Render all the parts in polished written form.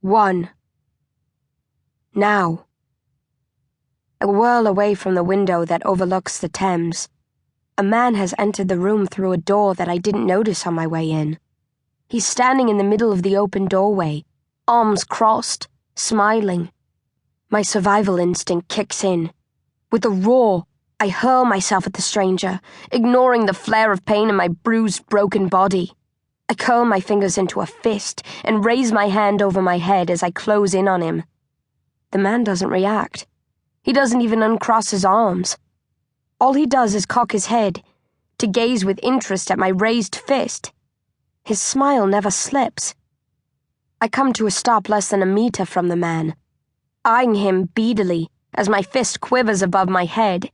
1. Now. I whirl away from the window that overlooks the Thames. A man has entered the room through a door that I didn't notice on my way in. He's standing in the middle of the open doorway, arms crossed, smiling. My survival instinct kicks in. With a roar, I hurl myself at the stranger, ignoring the flare of pain in my bruised, broken body. I curl my fingers into a fist and raise my hand over my head as I close in on him. The man doesn't react. He doesn't even uncross his arms. All he does is cock his head, to gaze with interest at my raised fist. His smile never slips. I come to a stop less than a meter from the man, eyeing him beadily as my fist quivers above my head.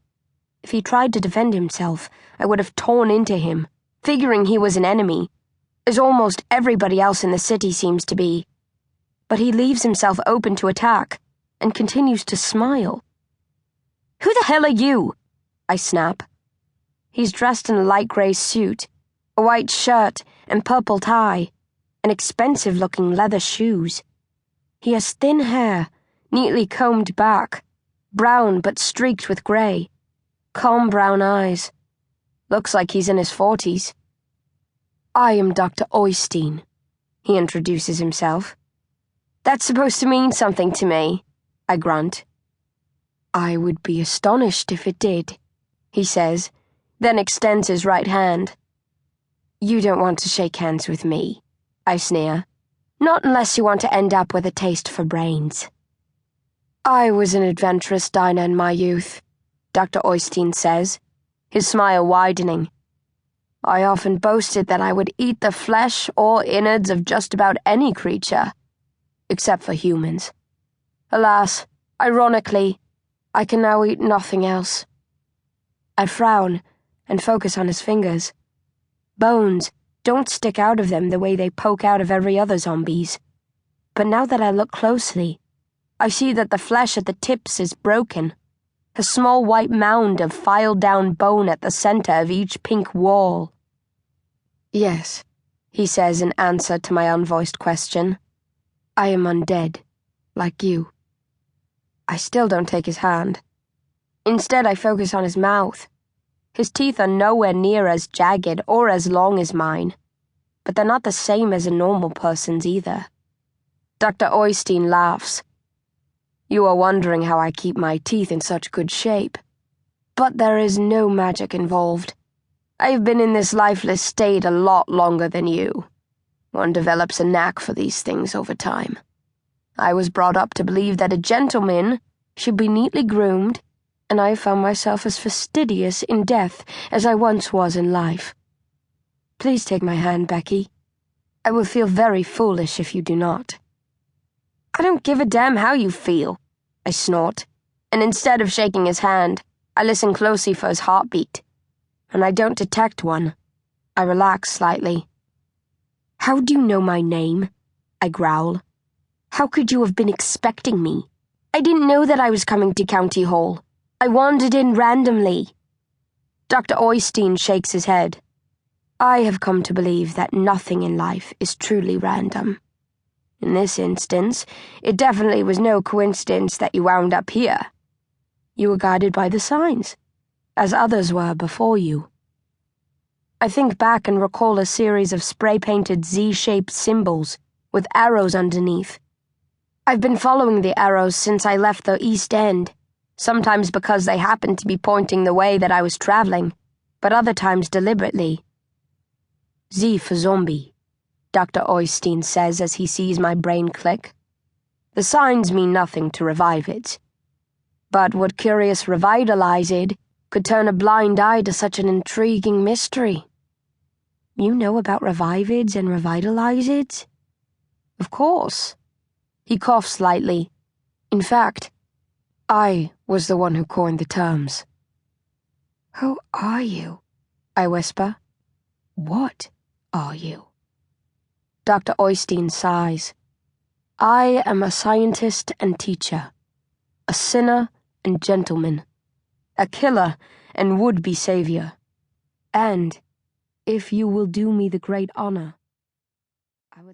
If he tried to defend himself, I would have torn into him, figuring he was an enemy, as almost everybody else in the city seems to be. But he leaves himself open to attack, and continues to smile. "Who the hell are you?" I snap. He's dressed in a light grey suit, a white shirt and purple tie, and expensive-looking leather shoes. He has thin hair, neatly combed back, brown but streaked with grey, calm brown eyes. Looks like he's in his 40s. "I am Dr. Oystein," he introduces himself. "That's supposed to mean something to me," I grunt. "I would be astonished if it did," he says, then extends his right hand. "You don't want to shake hands with me," I sneer. "Not unless you want to end up with a taste for brains." "I was an adventurous diner in my youth," Dr. Oystein says, his smile widening. "I often boasted that I would eat the flesh or innards of just about any creature, except for humans. Alas, ironically, I can now eat nothing else." I frown and focus on his fingers. Bones don't stick out of them the way they poke out of every other zombie's. But now that I look closely, I see that the flesh at the tips is broken, a small white mound of filed-down bone at the center of each pink wall. "Yes," he says in answer to my unvoiced question. "I am undead, like you." I still don't take his hand. Instead, I focus on his mouth. His teeth are nowhere near as jagged or as long as mine, but they're not the same as a normal person's either. Dr. Oystein laughs. "You are wondering how I keep my teeth in such good shape. But there is no magic involved. I have been in this lifeless state a lot longer than you. One develops a knack for these things over time. I was brought up to believe that a gentleman should be neatly groomed, and I found myself as fastidious in death as I once was in life. Please take my hand, Becky. I will feel very foolish if you do not." "I don't give a damn how you feel," I snort, and instead of shaking his hand, I listen closely for his heartbeat. And I don't detect one. I relax slightly. "How do you know my name?" I growl. "How could you have been expecting me? I didn't know that I was coming to County Hall. I wandered in randomly." Dr. Oystein shakes his head. "I have come to believe that nothing in life is truly random. In this instance, it definitely was no coincidence that you wound up here. You were guided by the signs, as others were before you." I think back and recall a series of spray-painted Z-shaped symbols with arrows underneath. I've been following the arrows since I left the East End, sometimes because they happened to be pointing the way that I was traveling, but other times deliberately. "Z for Zom-B," Dr. Oystein says as he sees my brain click. "The signs mean nothing to Revivids. But what curious Revitalized could turn a blind eye to such an intriguing mystery?" "You know about Revivids and Revitalizeds?" "Of course." He coughs slightly. "In fact, I was the one who coined the terms." "Who are you?" I whisper. "What are you?" Dr. Oystein sighs. "I am a scientist and teacher, a sinner and gentleman, a killer and would-be savior. And, if you will do me the great honor,